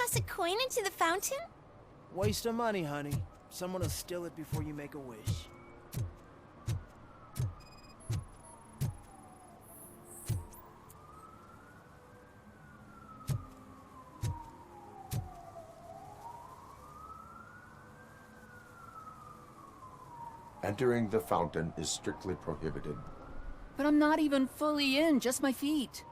toss a coin into the fountain? Waste of money, honey. Someone will steal it before you make a wish. Entering the fountain is strictly prohibited. But I'm not even fully in, just my feet.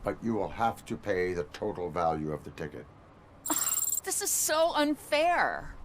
But you will have to pay the total value of the ticket. This is so unfair.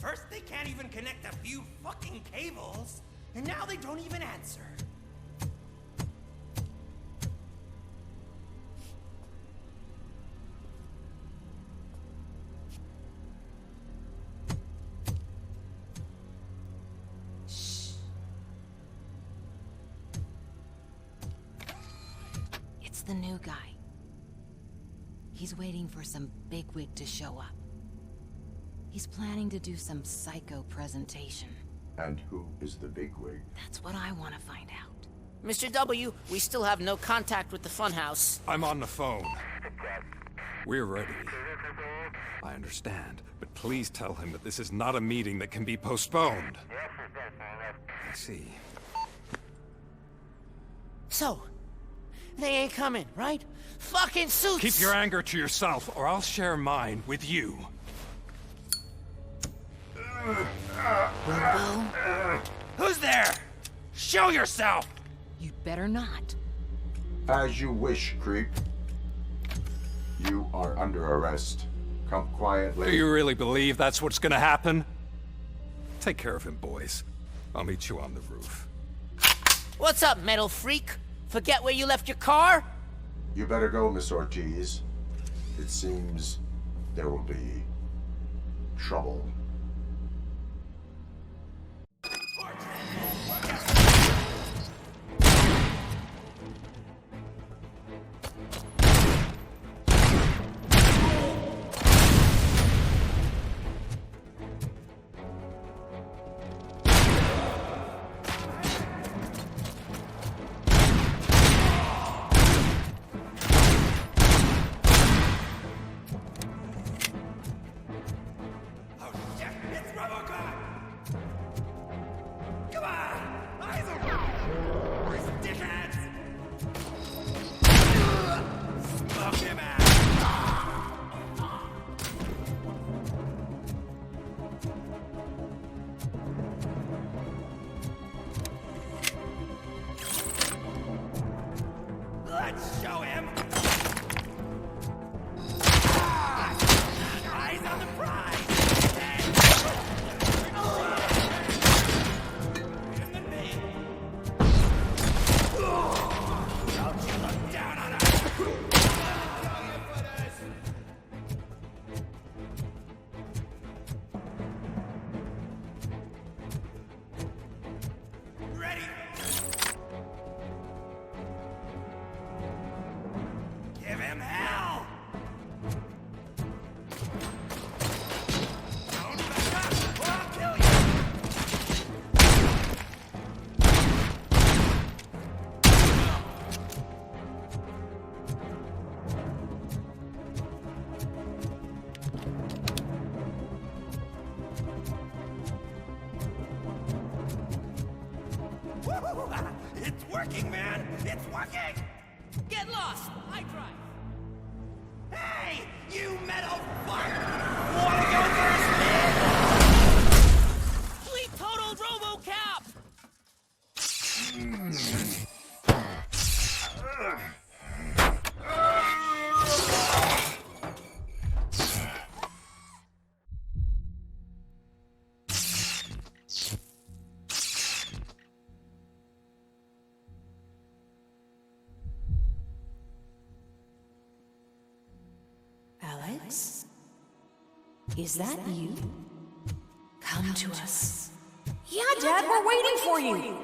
First, they can't even connect a few fucking cables, and now they don't even answer. Shh. It's the new guy. He's waiting for some bigwig to show up. He's planning to do some psycho presentation. And who is the bigwig? That's what I want to find out. Mr. W, we still have no contact with the funhouse. I'm on the phone. We're ready. I understand, but please tell him that this is not a meeting that can be postponed. I see. So, they ain't coming, right? Fucking suits! Keep your anger to yourself, or I'll share mine with you. Robo? Who's there? Show yourself! You'd better not. As you wish, creep. You are under arrest. Come quietly. Do you really believe that's what's gonna happen? Take care of him, boys. I'll meet you on the roof. What's up, metal freak? Forget where you left your car? You better go, Miss Ortiz. It seems there will be trouble. working, man! It's working! Get lost! I drive. Hey, you metal fuck! Wanna go first, man? Fleet total Robocop! Alex? Is that you? Come to us. Yeah, Dad, we're waiting for you!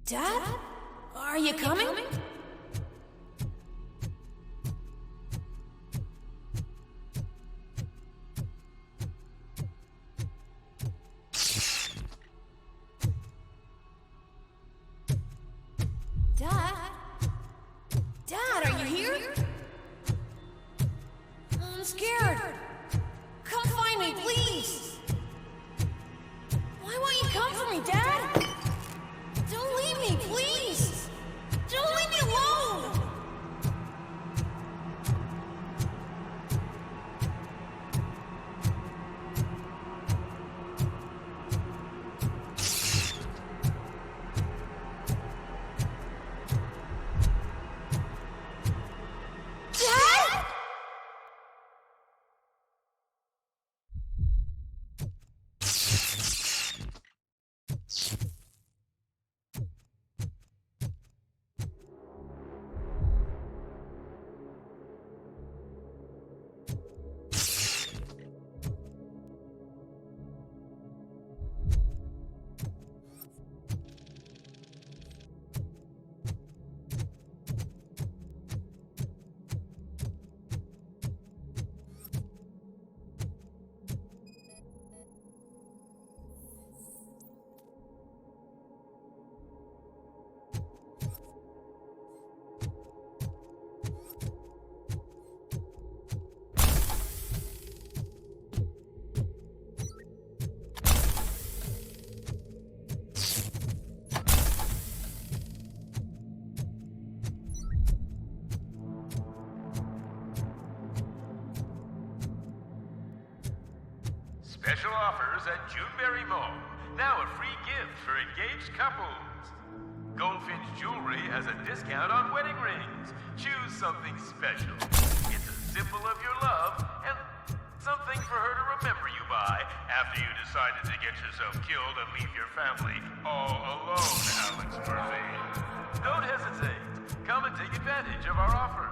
Dad? Are you coming? Dad? Dad, are you here? I'm scared. Come find me, please. Why won't you come for me, Dad? Don't leave me, please! Don't leave me alone! Dad? Special offers at Juneberry Mall. Now a free gift for engaged couples. Goldfinch Jewelry has a discount on wedding rings. Choose something special. It's a symbol of your love and something for her to remember you by after you decided to get yourself killed and leave your family all alone, Alex Murphy. Don't hesitate. Come and take advantage of our offer.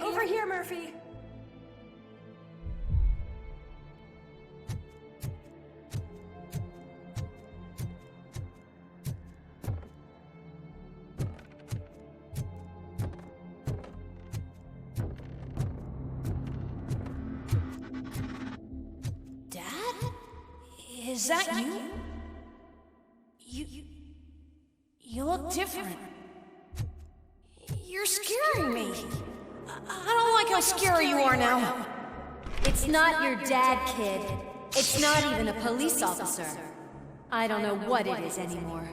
Over here, Murphy! Is that you? You look different. You're scaring me. I don't like how scary you are now. It's not your dad, kid. It's not even a police officer. I don't know what it is anymore.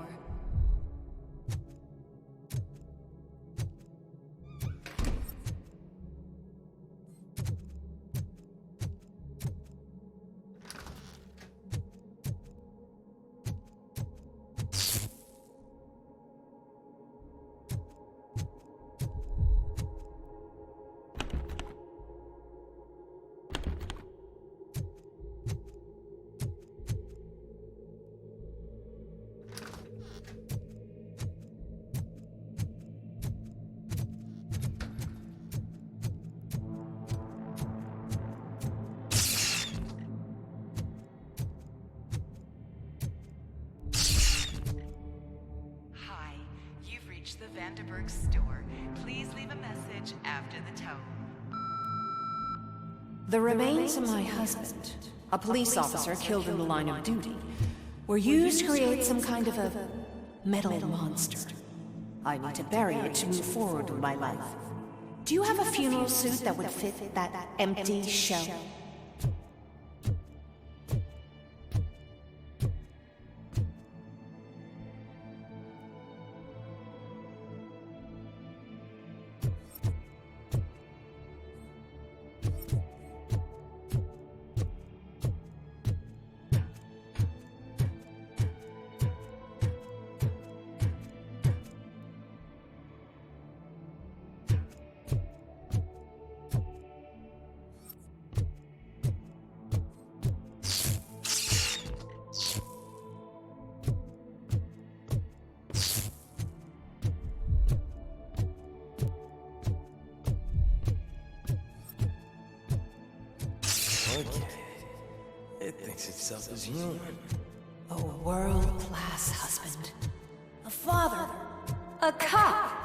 The Vanderburg store. Please leave a message after the tone. The remains of my husband, a police officer killed in the line of duty, were used to create some kind of a metal monster. I need to bury it to move forward with my life. Do you have a funeral suit that would fit that empty shell? It thinks itself as human. A world-class husband. A father. A cop!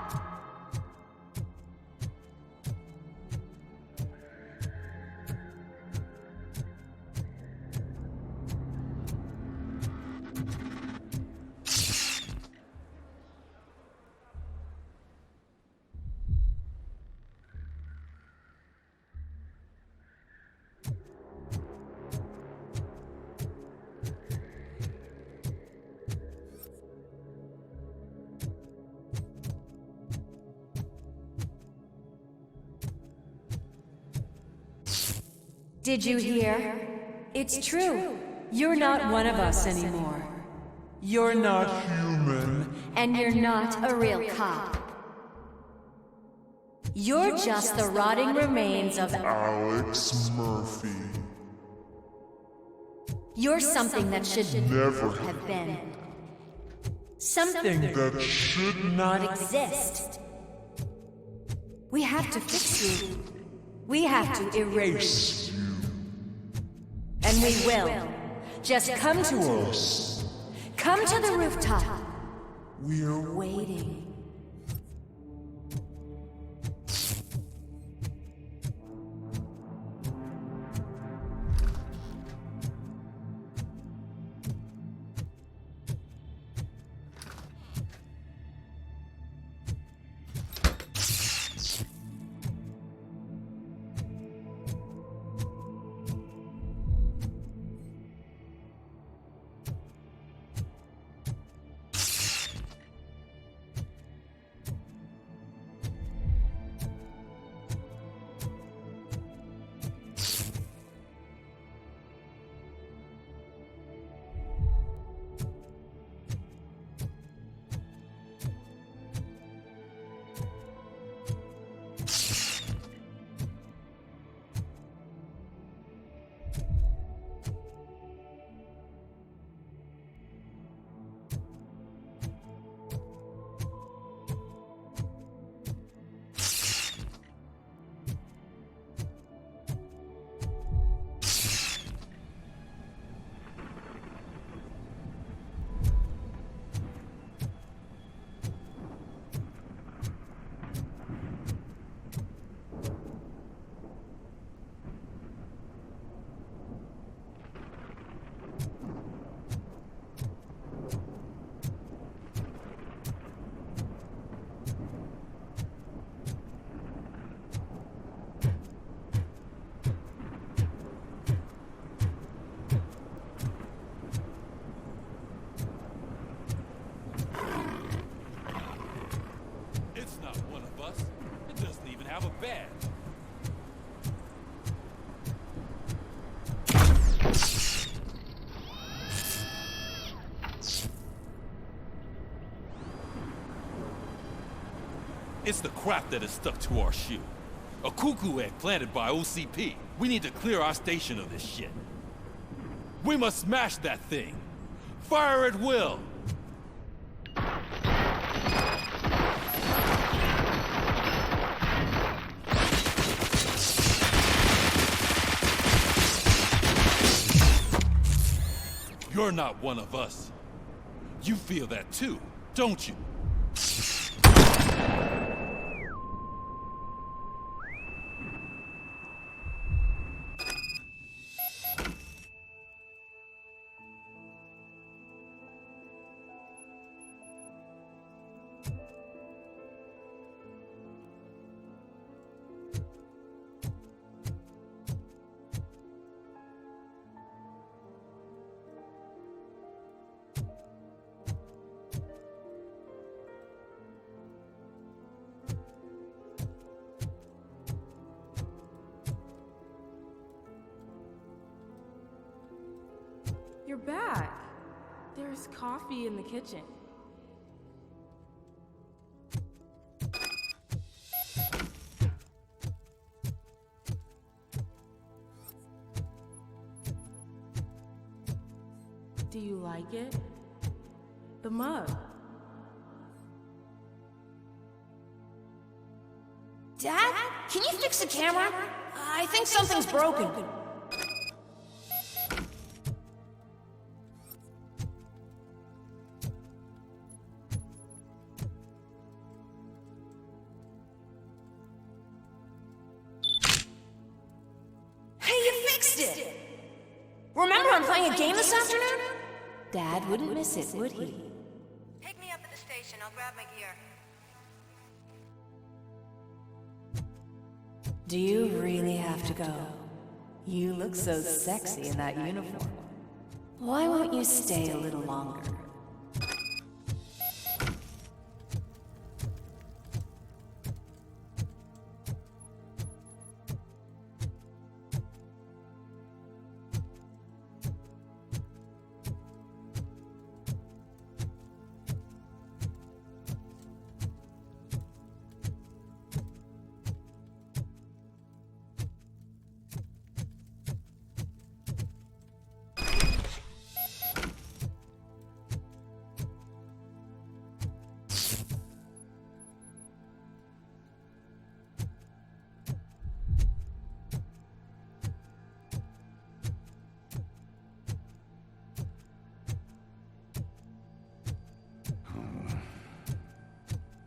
Did you hear? It's true. You're not one of us anymore. You're not human. And you're not a real cop. You're just the rotting remains of Alex Murphy. You're something that should Never have been. Something that should not Exist. We have to fix you. We have to erase you. And we will. Just come to us. Come to the rooftop. We're Waiting. It's the crap that is stuck to our shoe. A cuckoo egg planted by OCP. We need to clear our station of this shit. We must smash that thing. Fire at will. You're not one of us. You feel that too, don't you? You're back. There's coffee in the kitchen. Do you like it? The mug. Dad, can you fix the camera? I think something's broken. Remember I'm playing a game this afternoon? Dad wouldn't miss it, would he? Pick me up at the station. I'll grab my gear. Do you really have to go? You look so sexy in that uniform. Why won't you stay a little longer?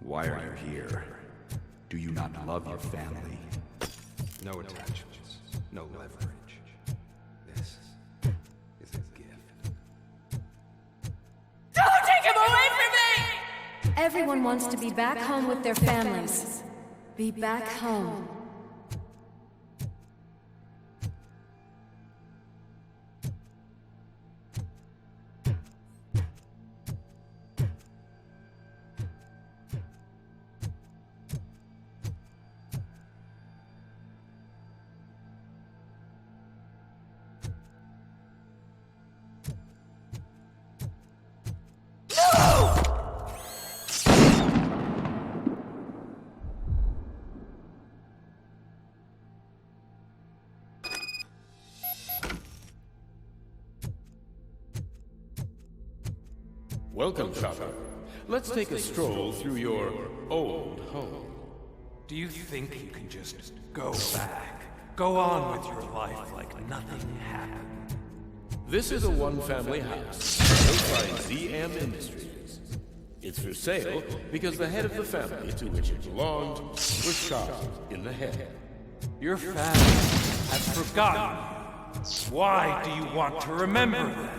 Why are you here? Do you not love your family? No attachments, no leverage. This is a gift. Don't take him away from me! Everyone wants to be back home with their families. Be back home. Welcome, Chopper. Let's take a stroll through your old home. Do you think you can just go back? Go on with your life like nothing happened? This is a one-family house built by ZM Industries. It's for sale because the head of the family to which it belonged was shot in the head. Your family has forgotten you. Why do you want to remember them?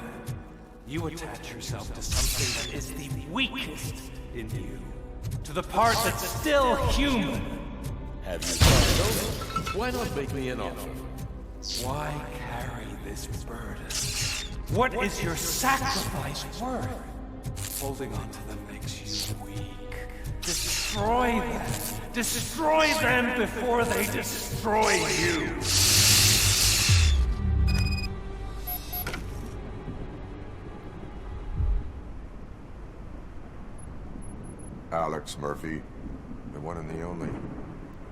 You attach yourself to something that is the weakest in you. To the part that's still human. Have you thought it over? Why not make me an offer? Why carry this burden? What is your sacrifice worth? Holding on to them makes you weak. Destroy them! Destroy them before they destroy you! Alex Murphy, and one and the only.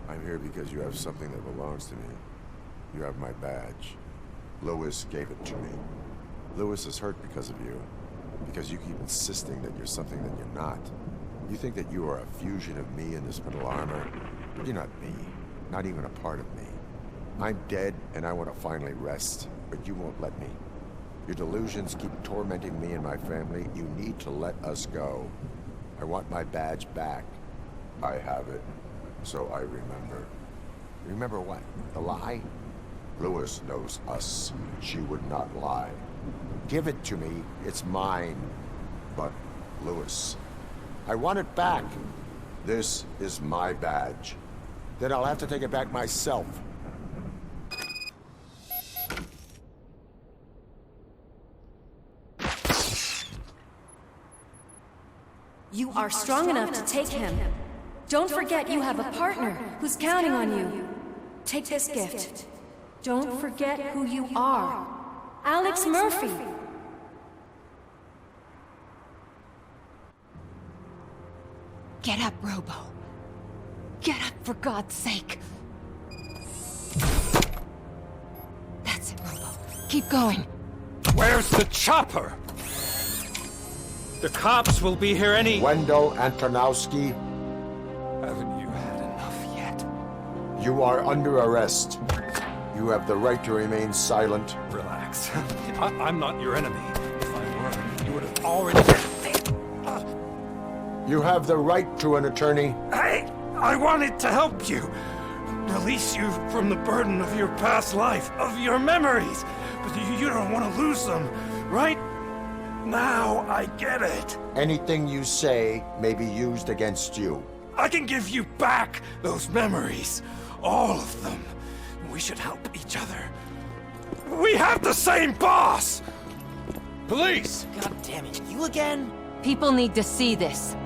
I'm here because you have something that belongs to me. You have my badge. Lewis gave it to me. Lewis is hurt because of you. Because you keep insisting that you're something that you're not. You think that you are a fusion of me in this metal armor, but you're not me. Not even a part of me. I'm dead, and I want to finally rest, but you won't let me. Your delusions keep tormenting me and my family. You need to let us go. I want my badge back. I have it, so I remember. Remember what? The lie? Lewis knows us. She would not lie. Give it to me. It's mine. But, Lewis, I want it back. This is my badge. Then I'll have to take it back myself. You are strong enough to take him. Don't forget you have a partner who's counting on you. Take this gift. Don't forget who you are. Alex Murphy. Get up, Robo. Get up, for God's sake. That's it, Robo. Keep going. Where's the chopper? The cops will be here any... Wendell Antonowski. Haven't you had enough yet? You are under arrest. You have the right to remain silent. Relax. I'm not your enemy. If I were, you would have already... You have the right to an attorney. I wanted to help you. Release you from the burden of your past life, of your memories. But you don't want to lose them, right? Now I get it. Anything you say may be used against you. I can give you back those memories. All of them. We should help each other. We have the same boss! Police! God damn it, you again? People need to see this.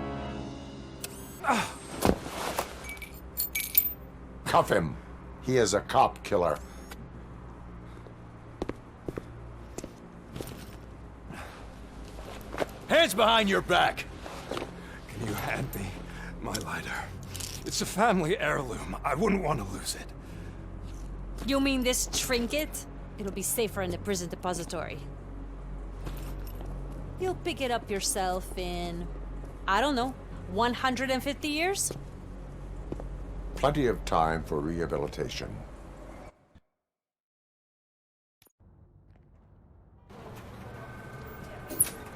Cuff him. He is a cop killer. Hands behind your back! Can you hand me my lighter? It's a family heirloom. I wouldn't want to lose it. You mean this trinket? It'll be safer in the prison depository. You'll pick it up yourself in, I don't know, 150 years? Plenty of time for rehabilitation.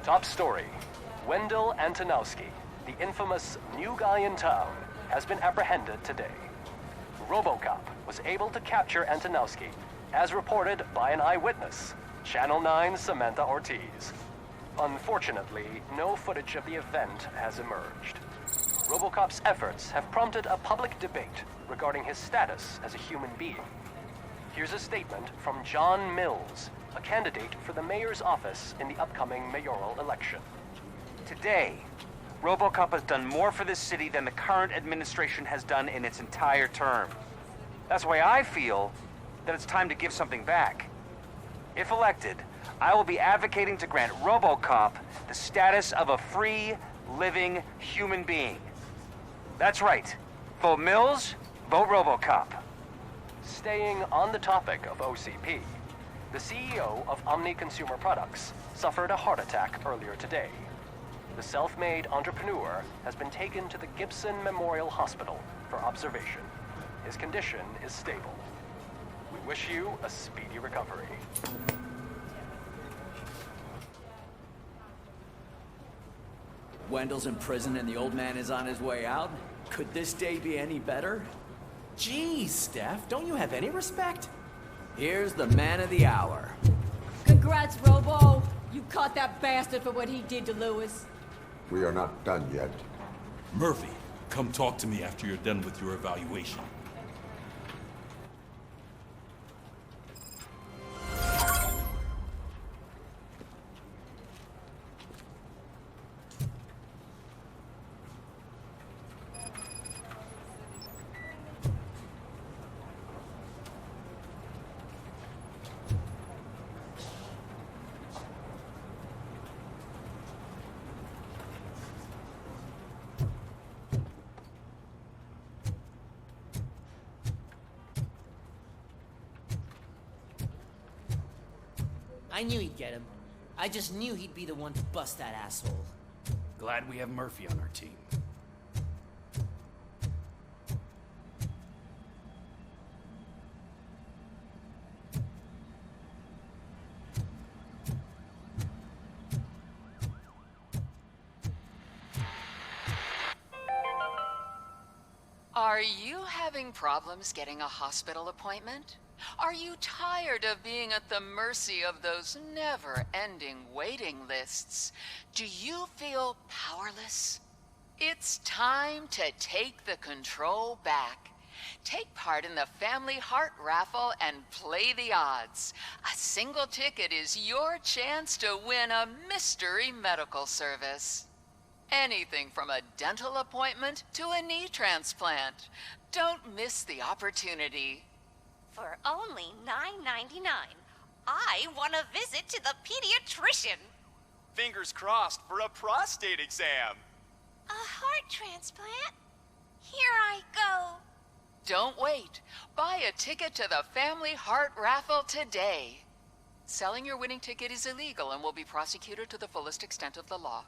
Top story. Wendell Antonowski, the infamous new guy in town, has been apprehended today. Robocop was able to capture Antonowski, as reported by an eyewitness, Channel 9's Samantha Ortiz. Unfortunately, no footage of the event has emerged. Robocop's efforts have prompted a public debate regarding his status as a human being. Here's a statement from John Mills, a candidate for the mayor's office in the upcoming mayoral election. Today, Robocop has done more for this city than the current administration has done in its entire term. That's why I feel that it's time to give something back. If elected, I will be advocating to grant Robocop the status of a free, living human being. That's right. Vote Mills, vote Robocop. Staying on the topic of OCP, the CEO of Omni Consumer Products suffered a heart attack earlier today. The self-made entrepreneur has been taken to the Gibson Memorial Hospital for observation. His condition is stable. We wish you a speedy recovery. Wendell's in prison and the old man is on his way out? Could this day be any better? Jeez, Steph, don't you have any respect? Here's the man of the hour. Congrats, Robo! You caught that bastard for what he did to Lewis. We are not done yet. Murphy, come talk to me after you're done with your evaluation. I knew he'd get him. I just knew he'd be the one to bust that asshole. Glad we have Murphy on our team. Are you having problems getting a hospital appointment? Are you tired of being at the mercy of those never-ending waiting lists? Do you feel powerless? It's time to take the control back. Take part in the Family Heart Raffle and play the odds. A single ticket is your chance to win a mystery medical service. Anything from a dental appointment to a knee transplant. Don't miss the opportunity. For only $9.99, I want to visit to the pediatrician. Fingers crossed for a prostate exam. A heart transplant? Here I go. Don't wait. Buy a ticket to the Family Heart Raffle today. Selling your winning ticket is illegal and will be prosecuted to the fullest extent of the law.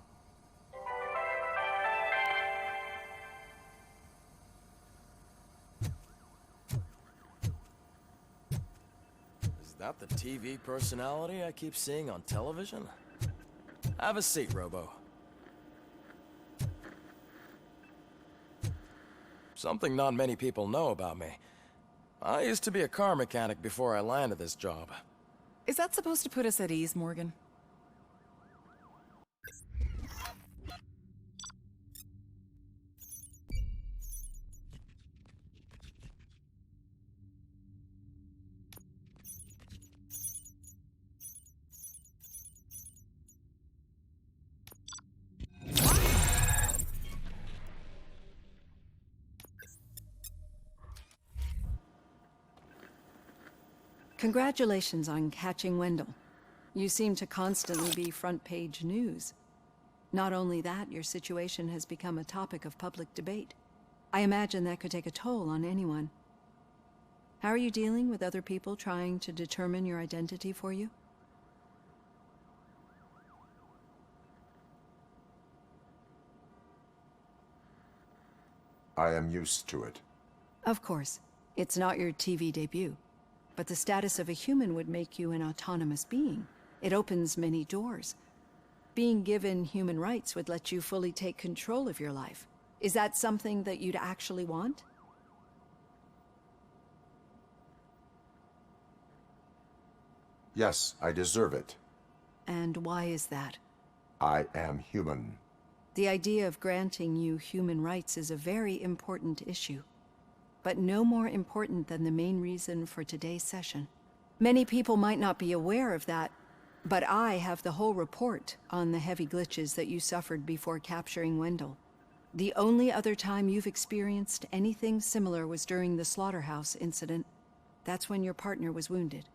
Is that the TV personality I keep seeing on television? Have a seat, Robo. Something not many people know about me. I used to be a car mechanic before I landed this job. Is that supposed to put us at ease, Morgan? Congratulations on catching Wendell. You seem to constantly be front-page news. Not only that, your situation has become a topic of public debate. I imagine that could take a toll on anyone. How are you dealing with other people trying to determine your identity for you? I am used to it. Of course. It's not your TV debut. But the status of a human would make you an autonomous being. It opens many doors. Being given human rights would let you fully take control of your life. Is that something that you'd actually want? Yes, I deserve it. And why is that? I am human. The idea of granting you human rights is a very important issue. But no more important than the main reason for today's session. Many people might not be aware of that, but I have the whole report on the heavy glitches that you suffered before capturing Wendell. The only other time you've experienced anything similar was during the slaughterhouse incident. That's when your partner was wounded.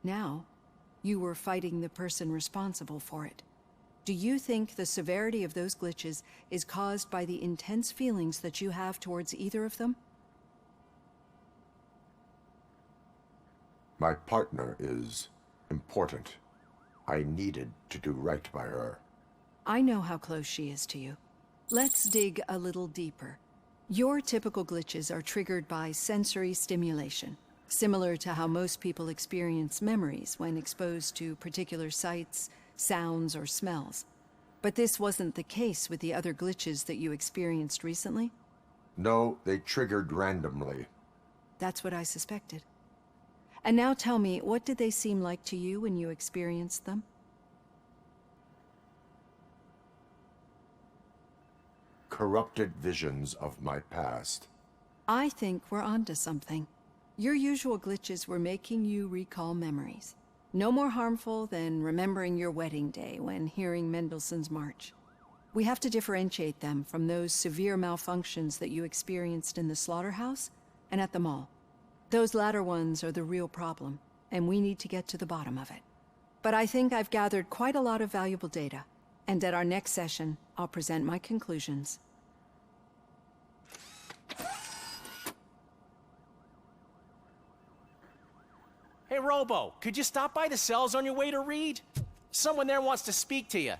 Now, you were fighting the person responsible for it. Do you think the severity of those glitches is caused by the intense feelings that you have towards either of them? My partner is important. I needed to do right by her. I know how close she is to you. Let's dig a little deeper. Your typical glitches are triggered by sensory stimulation, similar to how most people experience memories when exposed to particular sights, sounds, or smells. But this wasn't the case with the other glitches that you experienced recently? No, they triggered randomly. That's what I suspected. And now tell me, what did they seem like to you when you experienced them? Corrupted visions of my past. I think we're onto something. Your usual glitches were making you recall memories. No more harmful than remembering your wedding day when hearing Mendelssohn's March. We have to differentiate them from those severe malfunctions that you experienced in the slaughterhouse and at the mall. Those latter ones are the real problem, and we need to get to the bottom of it. But I think I've gathered quite a lot of valuable data, and at our next session, I'll present my conclusions. Hey, Robo, could you stop by the cells on your way to read? Someone there wants to speak to you.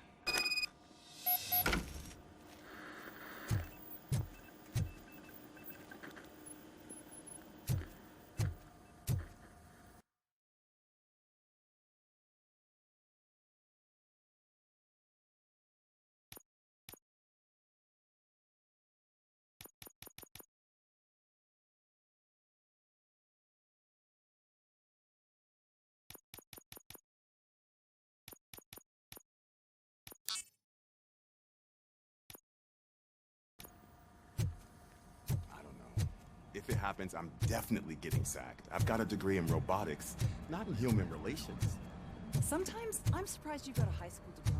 If it happens, I'm definitely getting sacked. I've got a degree in robotics, not in human relations. Sometimes I'm surprised you got a high school diploma.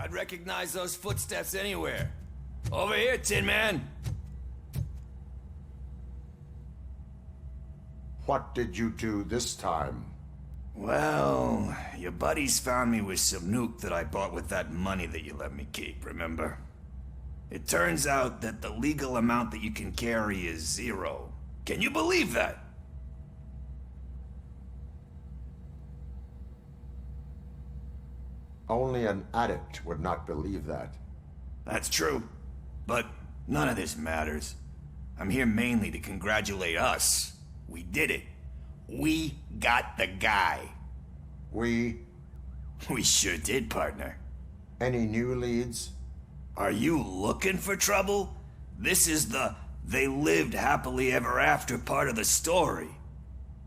I'd recognize those footsteps anywhere. Over here, Tin Man! What did you do this time? Well, your buddies found me with some nuke that I bought with that money that you let me keep, remember? It turns out that the legal amount that you can carry is 0. Can you believe that? Only an addict would not believe that. That's true. But none of this matters. I'm here mainly to congratulate us. We did it. We got the guy. We sure did, partner. Any new leads? Are you looking for trouble? This is the they lived happily ever after part of the story.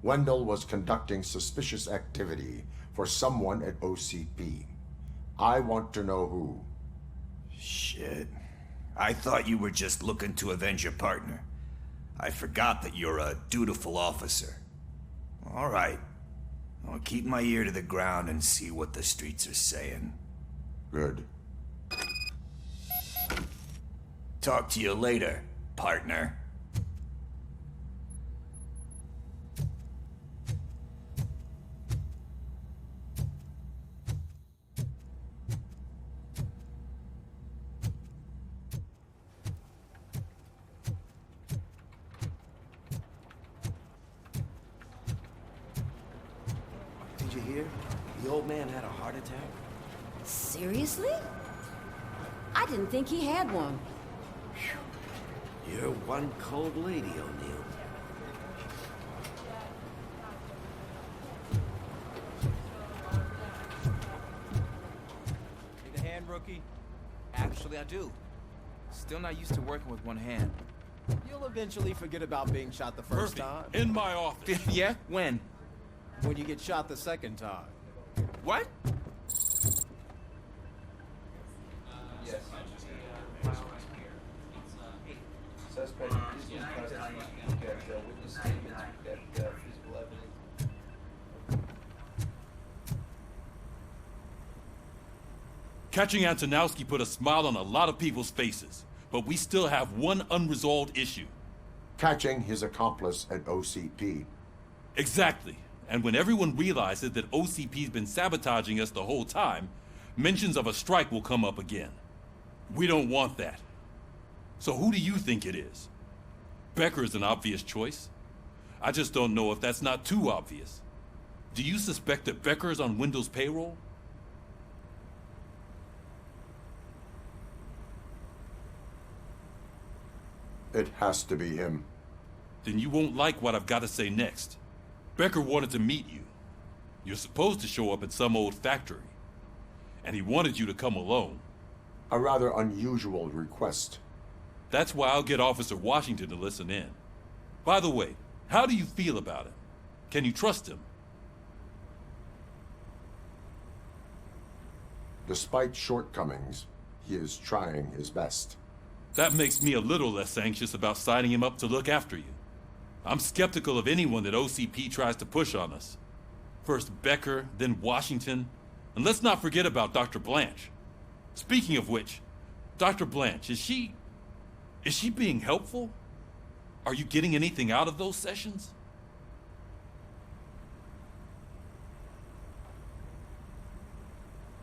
Wendell was conducting suspicious activity for someone at OCP. I want to know who. Shit. I thought you were just looking to avenge your partner. I forgot that you're a dutiful officer. All right. I'll keep my ear to the ground and see what the streets are saying. Good. Talk to you later, partner. Did you hear? The old man had a heart attack. Seriously? I didn't think he had one. You're one cold lady, O'Neill. Need a hand, rookie? Actually, I do. Still not used to working with one hand. You'll eventually forget about being shot the first time. In my office. Yeah? When? When you get shot the second time. What? Suspect is in custody. Get witness statement, get physical evidence. Catching Antonowski put a smile on a lot of people's faces, but we still have one unresolved issue. Catching his accomplice at OCP. Exactly. And when everyone realizes that OCP's been sabotaging us the whole time, mentions of a strike will come up again. We don't want that. So who do you think it is? Becker is an obvious choice. I just don't know if that's not too obvious. Do you suspect that Becker is on Wendell's payroll? It has to be him. Then you won't like what I've got to say next. Becker wanted to meet you. You're supposed to show up at some old factory. And he wanted you to come alone. A rather unusual request. That's why I'll get Officer Washington to listen in. By the way, how do you feel about him? Can you trust him? Despite shortcomings, he is trying his best. That makes me a little less anxious about signing him up to look after you. I'm skeptical of anyone that OCP tries to push on us. First Becker, then Washington, and let's not forget about Dr. Blanche. Speaking of which, Dr. Blanche, is she being helpful? Are you getting anything out of those sessions?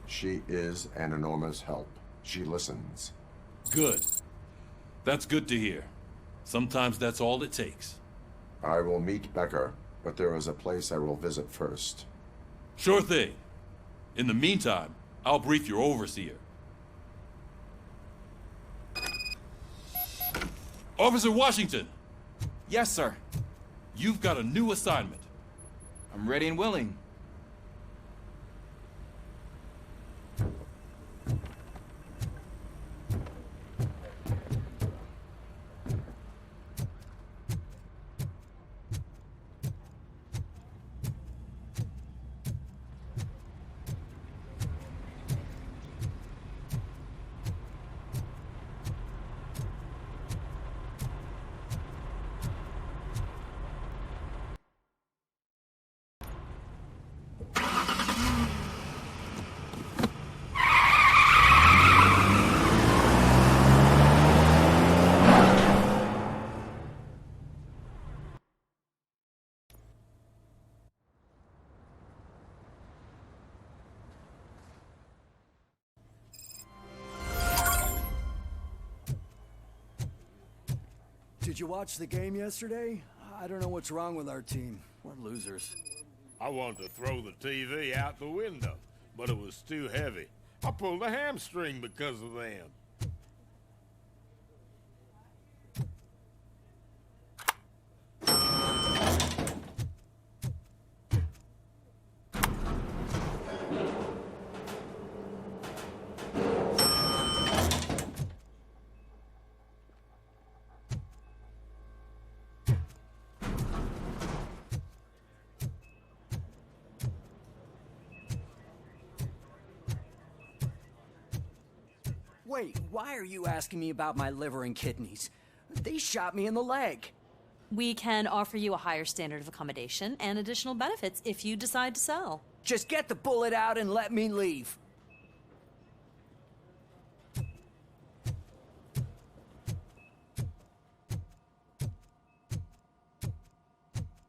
She is an enormous help. She listens. Good. That's good to hear. Sometimes that's all it takes. I will meet Becker, but there is a place I will visit first. Sure thing. In the meantime, I'll brief your overseer. Officer Washington! Yes, sir. You've got a new assignment. I'm ready and willing. Did you watch the game yesterday? I don't know what's wrong with our team. We're losers. I wanted to throw the TV out the window, but it was too heavy. I pulled a hamstring because of them. Wait, why are you asking me about my liver and kidneys? They shot me in the leg. We can offer you a higher standard of accommodation and additional benefits if you decide to sell. Just get the bullet out and let me leave.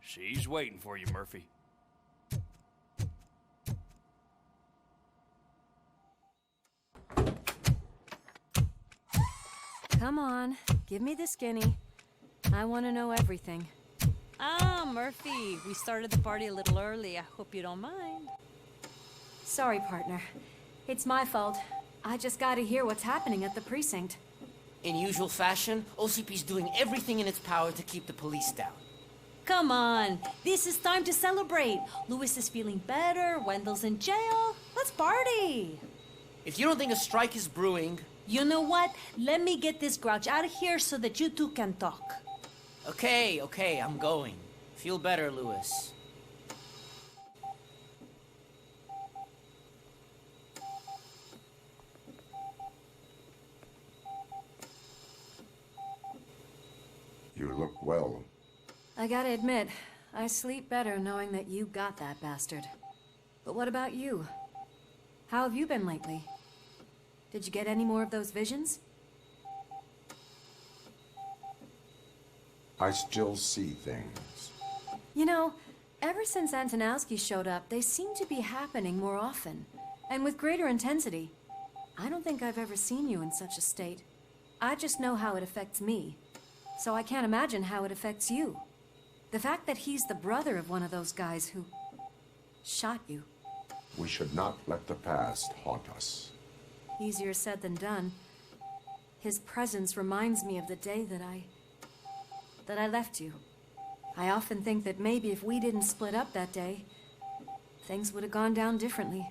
She's waiting for you, Murphy. Come on, give me the skinny. I want to know everything. Ah, Murphy, we started the party a little early. I hope you don't mind. Sorry, partner. It's my fault. I just gotta hear what's happening at the precinct. In usual fashion, OCP's doing everything in its power to keep the police down. Come on, this is time to celebrate. Louis is feeling better, Wendell's in jail. Let's party. If you don't think a strike is brewing... You know what? Let me get this grouch out of here so that you two can talk. Okay, I'm going. Feel better, Louis. You look well. I gotta admit, I sleep better knowing that you got that bastard. But what about you? How have you been lately? Did you get any more of those visions? I still see things. You know, ever since Antonowski showed up, they seem to be happening more often, and with greater intensity. I don't think I've ever seen you in such a state. I just know how it affects me, so I can't imagine how it affects you. The fact that he's the brother of one of those guys who shot you. We should not let the past haunt us. Easier said than done. His presence reminds me of the day that I left you. I often think that maybe if we didn't split up that day, things would have gone down differently.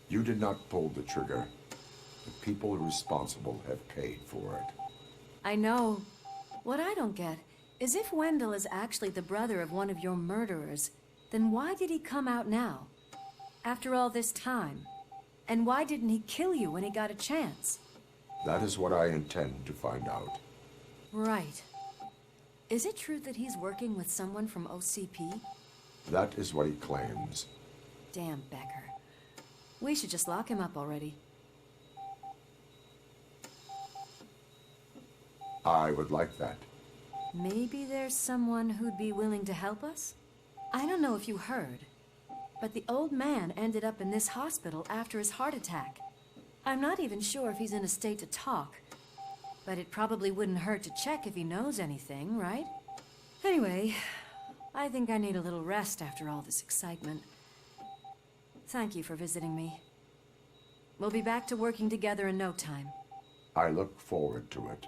You did not pull the trigger. The people responsible have paid for it. I know. What I don't get is if Wendell is actually the brother of one of your murderers, then why did he come out now? After all this time? And why didn't he kill you when he got a chance? That is what I intend to find out. Right. Is it true that he's working with someone from OCP? That is what he claims. Damn Becker. We should just lock him up already. I would like that. Maybe there's someone who'd be willing to help us? I don't know if you heard, but the old man ended up in this hospital after his heart attack. I'm not even sure if he's in a state to talk, but it probably wouldn't hurt to check if he knows anything, right? Anyway, I think I need a little rest after all this excitement. Thank you for visiting me. We'll be back to working together in no time. I look forward to it.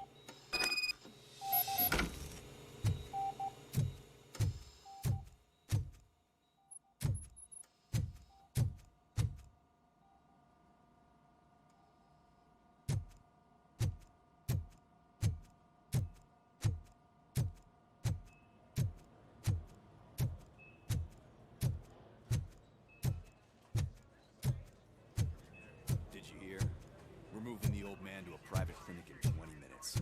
Did you hear? We're moving the old man to a private clinic in 20 minutes.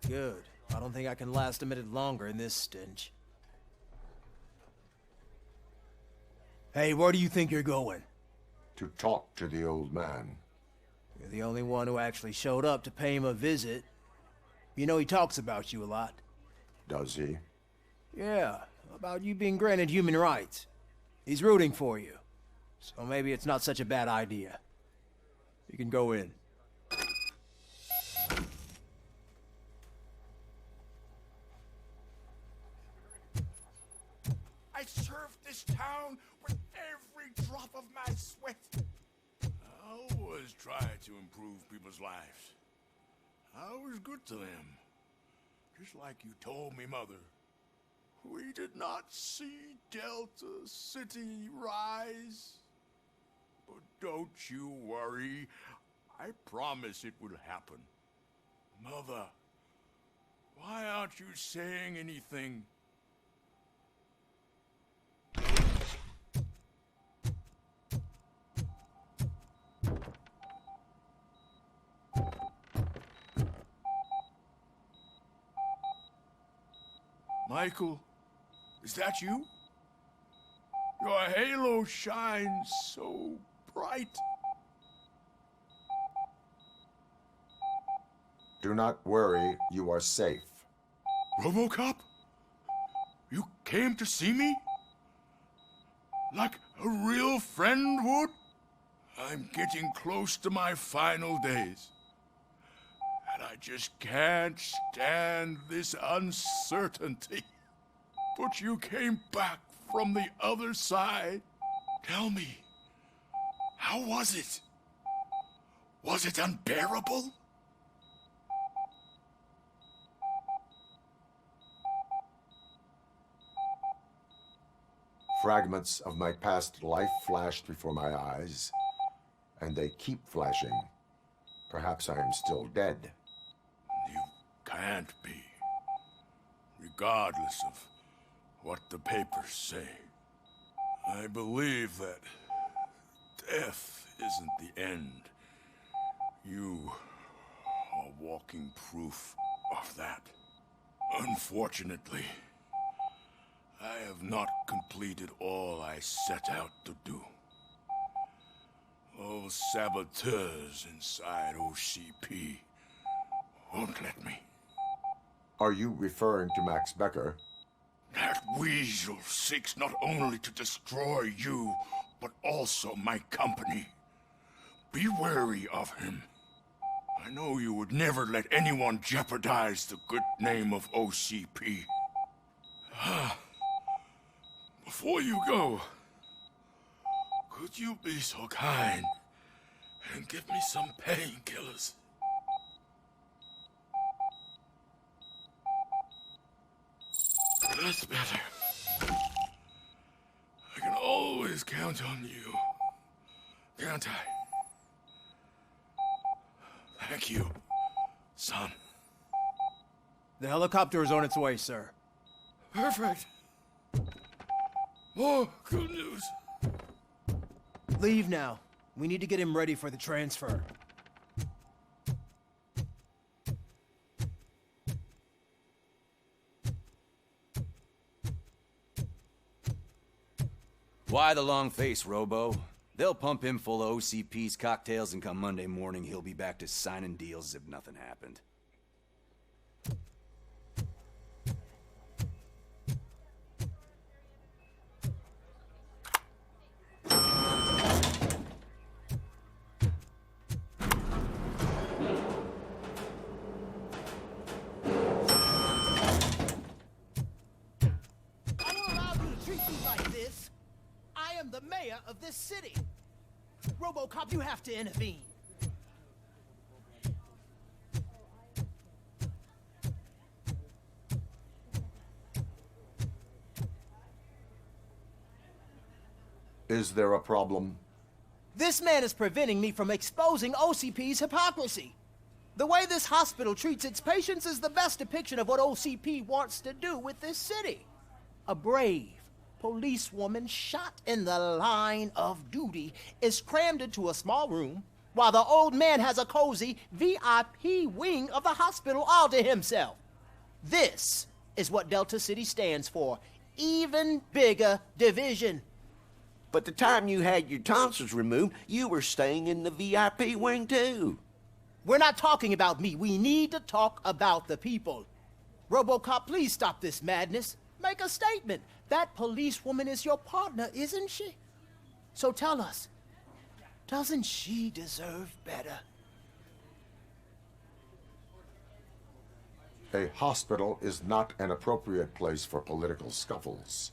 Good. I don't think I can last a minute longer in this stench. Hey, where do you think you're going? To talk to the old man. You're the only one who actually showed up to pay him a visit. You know he talks about you a lot. Does he? Yeah, about you being granted human rights. He's rooting for you. So maybe it's not such a bad idea. You can go in. I served this town with every drop of my sweat. I always tried to improve people's lives. I was good to them. Just like you told me, Mother. We did not see Delta City rise. But don't you worry. I promise it will happen. Mother, why aren't you saying anything? Michael, is that you? Your halo shines so bright. Do not worry, you are safe. Robocop? You came to see me? Like a real friend would? I'm getting close to my final days. And I just can't stand this uncertainty. But you came back from the other side. Tell me, how was it? Was it unbearable? Fragments of my past life flashed before my eyes, and they keep flashing. Perhaps I am still dead. You can't be, regardless of what the papers say. I believe that death isn't the end. You are walking proof of that. Unfortunately, I have not completed all I set out to do. Those saboteurs inside OCP won't let me. Are you referring to Max Becker? That weasel seeks not only to destroy you, but also my company. Be wary of him. I know you would never let anyone jeopardize the good name of OCP. Before you go, could you be so kind and give me some painkillers? That's better. I can always count on you, can't I? Thank you, son. The helicopter is on its way, sir. Perfect. More good news. Leave now. We need to get him ready for the transfer. Why the long face, Robo? They'll pump him full of OCP's cocktails, and come Monday morning, he'll be back to signing deals as if nothing happened. The mayor of this city. Robocop, you have to intervene. Is there a problem? This man is preventing me from exposing OCP's hypocrisy. The way this hospital treats its patients is the best depiction of what OCP wants to do with this city. A brave policewoman shot in the line of duty is crammed into a small room while the old man has a cozy VIP wing of the hospital all to himself. This is what Delta City stands for. Even bigger division. But the time you had your tonsils removed, you were staying in the VIP wing too. We're not talking about me. We need to talk about the people. Robocop, please stop this madness. Make a statement. That policewoman is your partner, isn't she? So tell us, doesn't she deserve better? A hospital is not an appropriate place for political scuffles.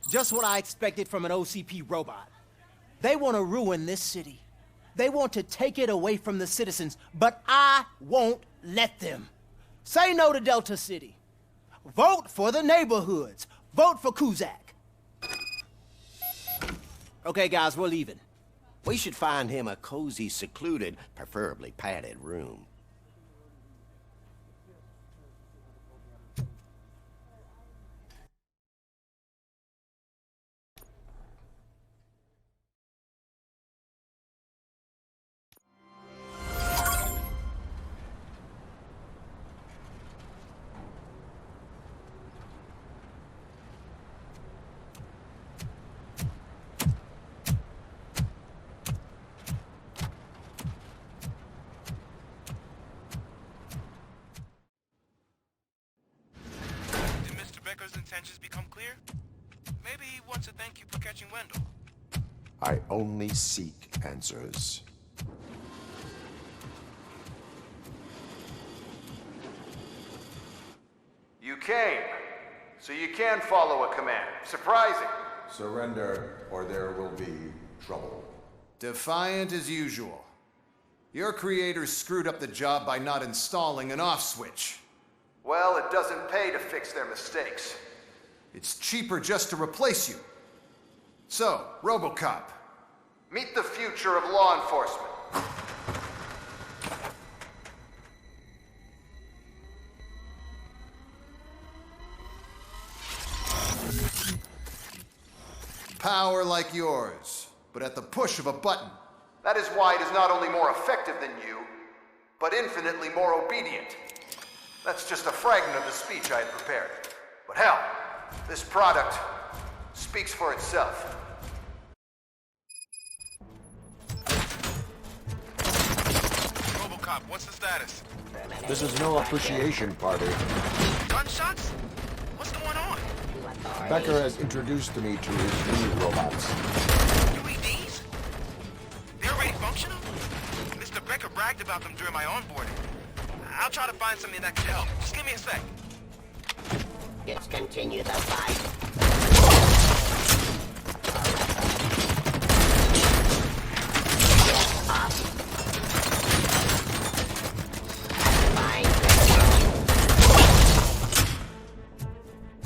Just what I expected from an OCP robot. They want to ruin this city. They want to take it away from the citizens, but I won't let them. Say no to Delta City. Vote for the neighborhoods. Vote for Kuzak. Okay, guys, we're leaving. We should find him a cozy, secluded, preferably padded room. Intentions become clear? Maybe he wants to thank you for catching Wendell. I only seek answers. You came, so you can follow a command. Surprising. Surrender, or there will be trouble. Defiant as usual. Your creators screwed up the job by not installing an off switch. Well, it doesn't pay to fix their mistakes. It's cheaper just to replace you. So, Robocop, meet the future of law enforcement. Power like yours, but at the push of a button. That is why it is not only more effective than you, but infinitely more obedient. That's just a fragment of the speech I had prepared. But hell, this product speaks for itself. Robocop, what's the status? This is no appreciation party. Gunshots? What's going on? Becker has introduced me to his new robots. UEDs? They're already functional? Mr. Becker bragged about them during my onboarding. I'll try to find something that can help. Just give me a sec. Let's continue the fight.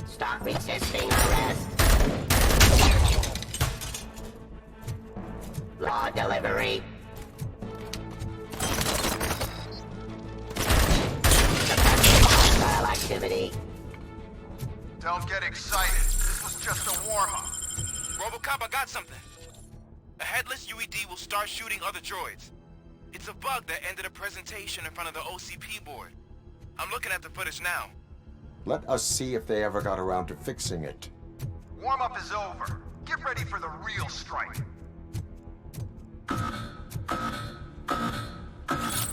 Stop resisting arrest. Law delivery. Activity. Don't get excited. This was just a warm-up. Robocop, I got something. A headless UED will start shooting other droids. It's a bug that ended a presentation in front of the OCP board. I'm looking at the footage now. Let us see if they ever got around to fixing it. Warm-up is over. Get ready for the real strike.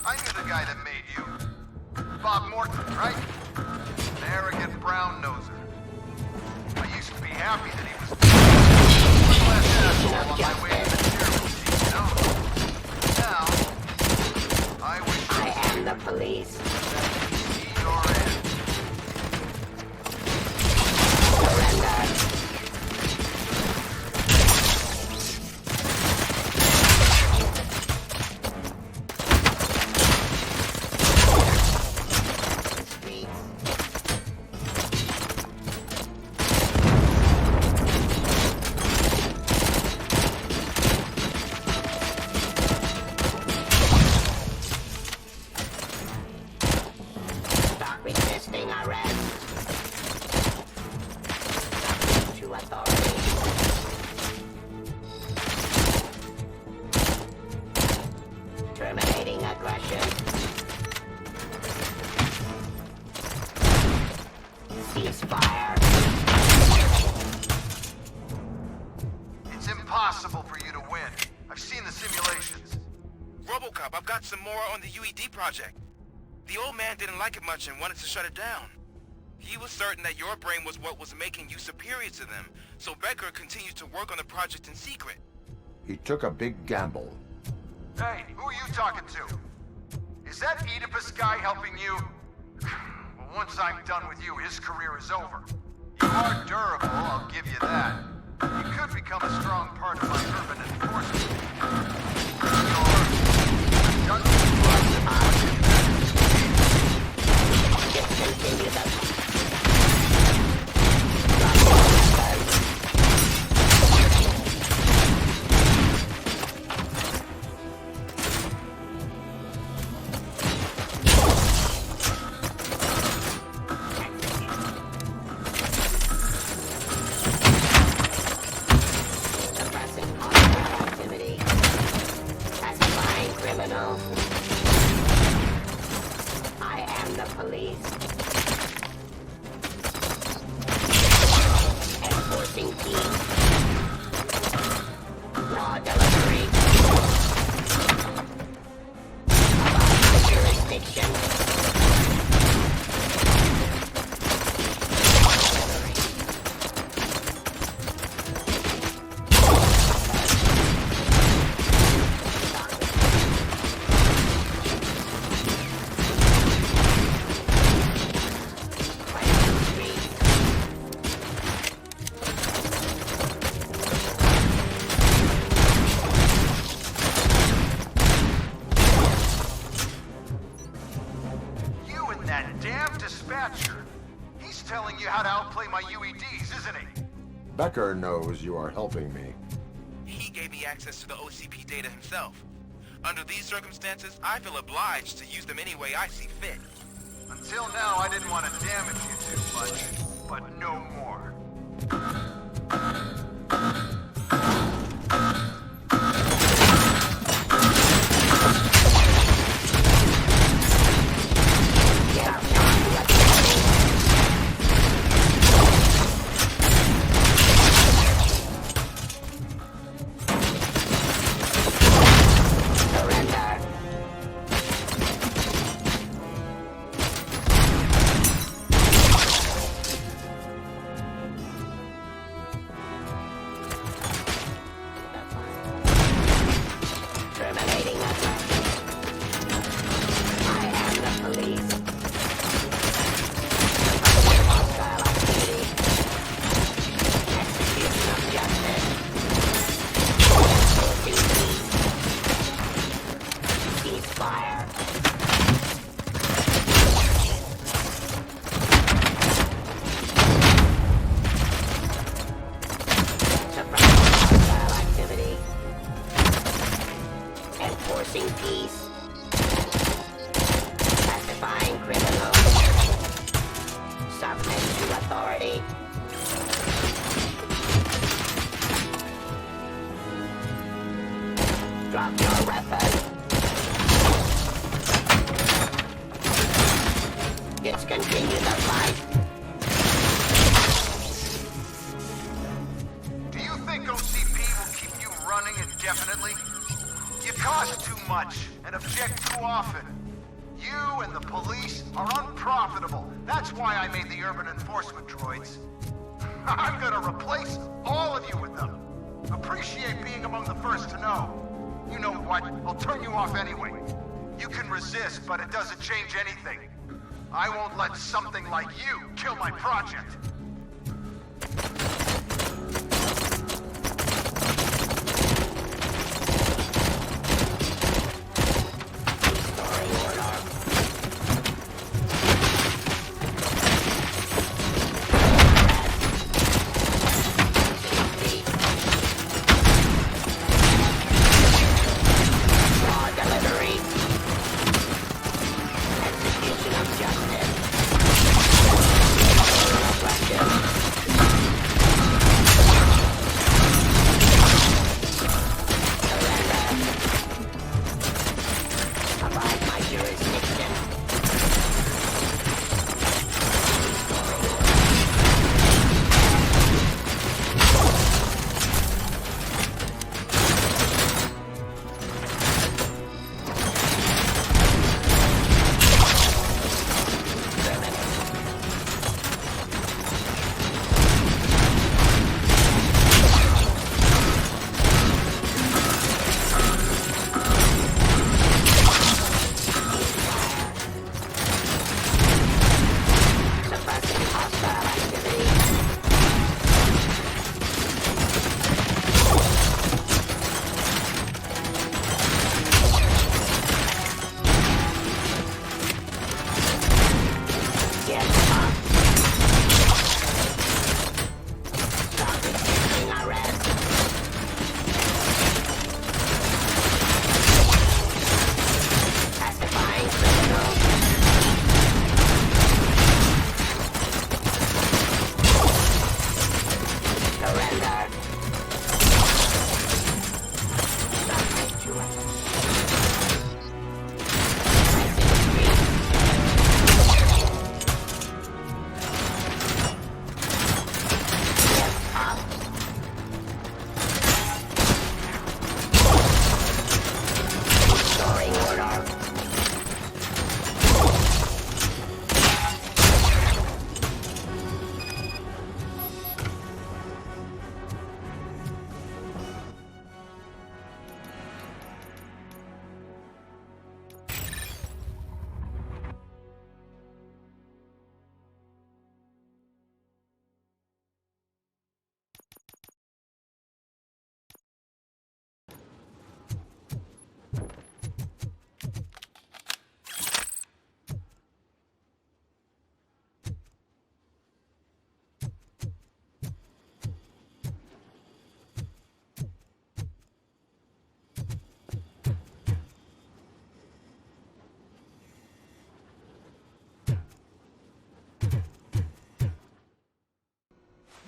I knew the guy that made you. Bob Morton, right? An arrogant brown-noser. I used to be happy that he was one less asshole on my way to the terrible team, you know? Now, I wish I am the police. See your end. Surrender. Terminating aggression. Ceasefire. It's impossible for you to win. I've seen the simulations. Robocop, I've got some more on the UED project. The old man didn't like it much and wanted to shut it down. He was certain that your brain was what was making you superior to them, so Becker continued to work on the project in secret. He took a big gamble. Hey, who are you talking to? Is that Oedipus guy helping you? Well, once I'm done with you, his career is over. You are durable, I'll give you that. You could become a strong part of my urban enforcement. Discontinue the... Becker knows you are helping me. He gave me access to the OCP data himself. Under these circumstances, I feel obliged to use them any way I see fit. Until now, I didn't want to damage you too much, but no more. Drop your weapon. Discontinue the fight. Do you think and the police are unprofitable. That's why I made the urban enforcement droids. I'm gonna replace all of you with them. Appreciate being among the first to know. You know what? I'll turn you off anyway. You can resist, but it doesn't change anything. I won't let something like you kill my project.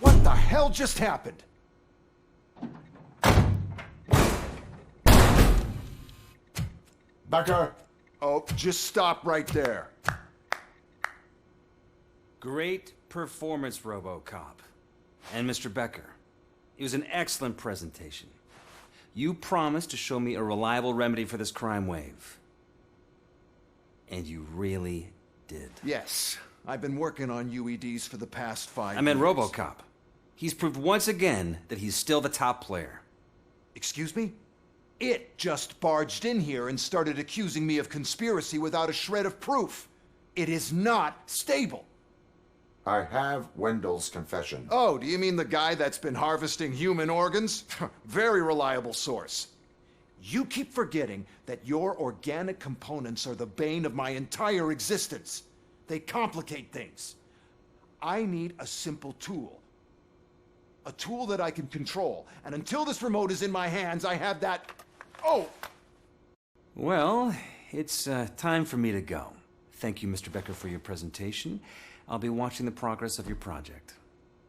What the hell just happened? Becker! Oh, just stop right there. Great performance, Robocop. And Mr. Becker, it was an excellent presentation. You promised to show me a reliable remedy for this crime wave. And you really did. Yes, I've been working on UEDs for the past 5 years. I meant Robocop. He's proved once again that he's still the top player. Excuse me? It just barged in here and started accusing me of conspiracy without a shred of proof. It is not stable. I have Wendell's confession. Oh, do you mean the guy that's been harvesting human organs? Very reliable source. You keep forgetting that your organic components are the bane of my entire existence. They complicate things. I need a simple tool. A tool that I can control. And until this remote is in my hands, I have that... Oh! Well, it's time for me to go. Thank you, Mr. Becker, for your presentation. I'll be watching the progress of your project.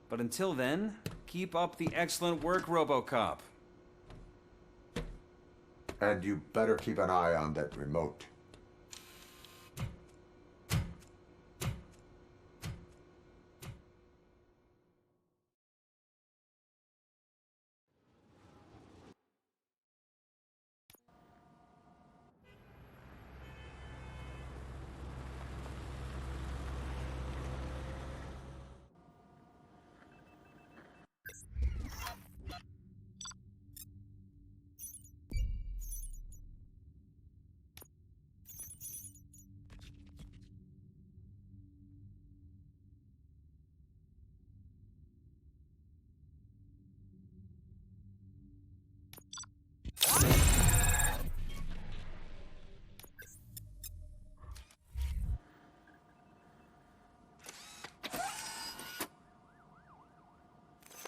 But until then, keep up the excellent work, Robocop. And you better keep an eye on that remote.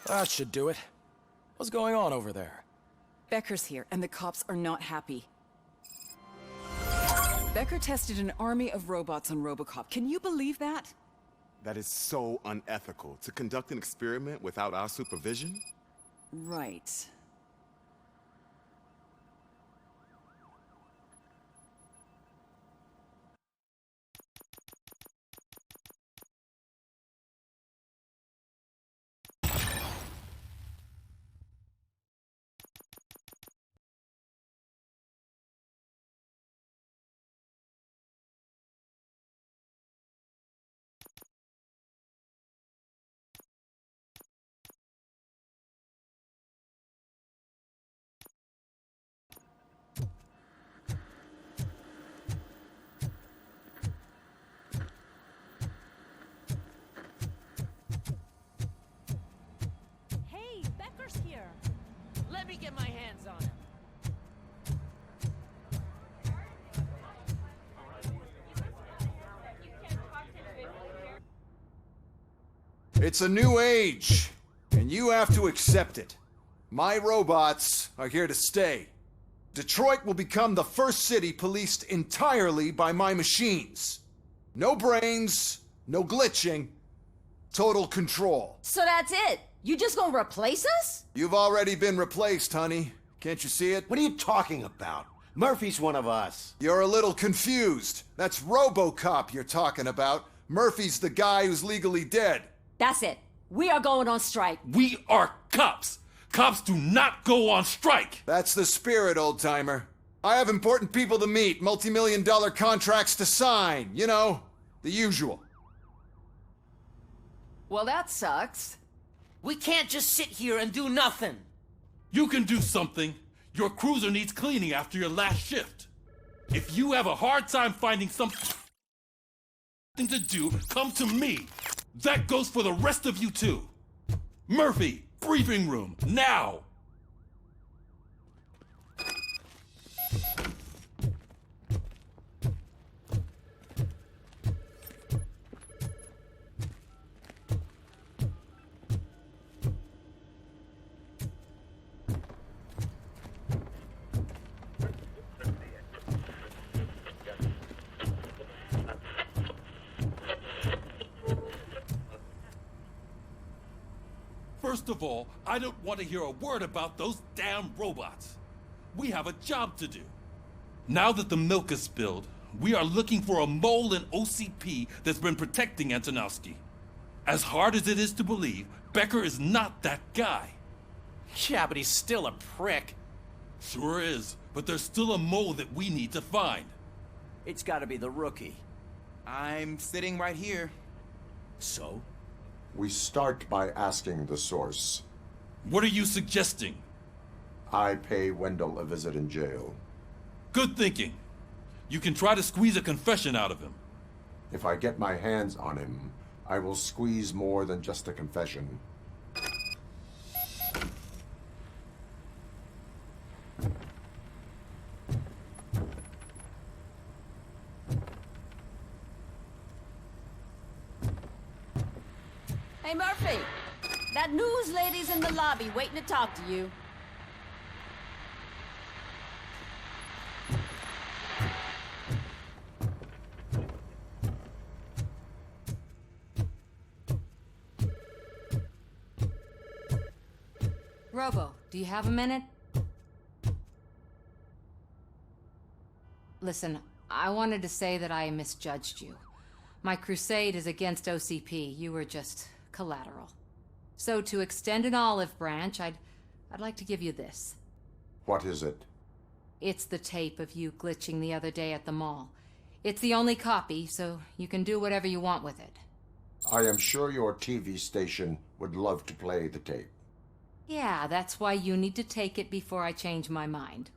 That should do it. What's going on over there? Becker's here, and the cops are not happy. Becker tested an army of robots on Robocop. Can you believe that? That is so unethical. To conduct an experiment without our supervision? Right. Hey, Becker's here. Let me get my hands on him. It's a new age, and you have to accept it. My robots are here to stay. Detroit will become the first city policed entirely by my machines. No brains, no glitching, total control. So that's it? You just gonna replace us? You've already been replaced, honey. Can't you see it? What are you talking about? Murphy's one of us. You're a little confused. That's Robocop you're talking about. Murphy's the guy who's legally dead. That's it. We are going on strike. We are cops. Cops do not go on strike. That's the spirit, old-timer. I have important people to meet, multi-million-dollar contracts to sign. You know, the usual. Well, that sucks. We can't just sit here and do nothing. You can do something. Your cruiser needs cleaning after your last shift. If you have a hard time finding something to do, come to me. That goes for the rest of you too. Murphy, briefing room, now! First of all, I don't want to hear a word about those damn robots. We have a job to do. Now that the milk is spilled, we are looking for a mole in OCP that's been protecting Antonowski. As hard as it is to believe, Becker is not that guy. Yeah, but he's still a prick. Sure is, but there's still a mole that we need to find. It's gotta be the rookie. I'm sitting right here. So? We start by asking the source. What are you suggesting? I pay Wendell a visit in jail. Good thinking. You can try to squeeze a confession out of him. If I get my hands on him, I will squeeze more than just a confession. Hey, Murphy. That news lady's in the lobby waiting to talk to you. Robo, do you have a minute? Listen, I wanted to say that I misjudged you. My crusade is against OCP. You were just collateral. So to extend an olive branch, I'd like to give you this. What is it? It's the tape of you glitching the other day at the mall. It's the only copy, so you can do whatever you want with it. I am sure your TV station would love to play the tape. Yeah, that's why you need to take it before I change my mind.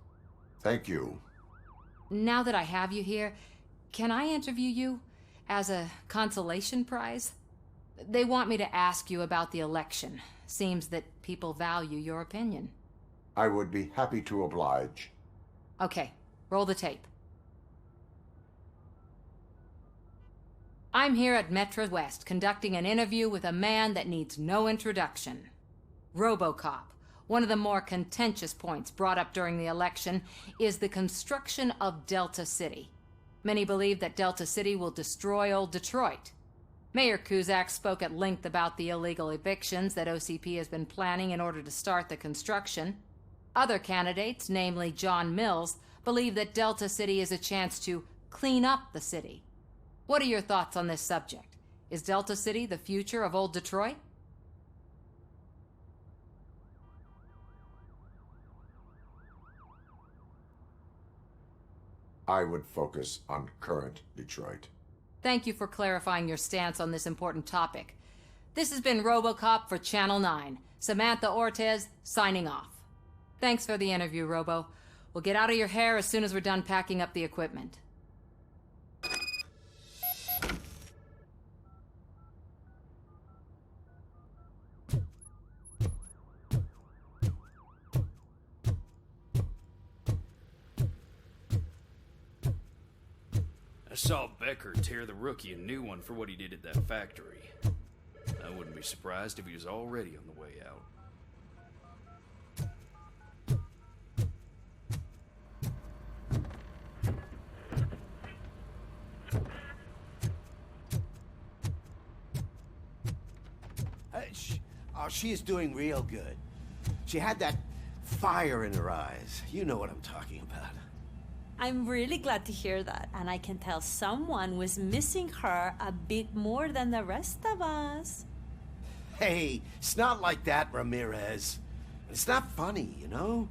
Thank you. Now that I have you here, can I interview you as a consolation prize? They want me to ask you about the election. Seems that people value your opinion. I would be happy to oblige. Okay, roll the tape. I'm here at Metro West conducting an interview with a man that needs no introduction. Robocop. One of the more contentious points brought up during the election is the construction of Delta City. Many believe that Delta City will destroy old Detroit. Mayor Cusack spoke at length about the illegal evictions that OCP has been planning in order to start the construction. Other candidates, namely John Mills, believe that Delta City is a chance to clean up the city. What are your thoughts on this subject? Is Delta City the future of old Detroit? I would focus on current Detroit. Thank you for clarifying your stance on this important topic. This has been Robocop for Channel 9. Samantha Ortez, signing off. Thanks for the interview, Robo. We'll get out of your hair as soon as we're done packing up the equipment. I saw Becker tear the rookie a new one for what he did at that factory. I wouldn't be surprised if he was already on the way out. She is doing real good. She had that fire in her eyes. You know what I'm talking about. I'm really glad to hear that, and I can tell someone was missing her a bit more than the rest of us. Hey, it's not like that, Ramirez. It's not funny, you know?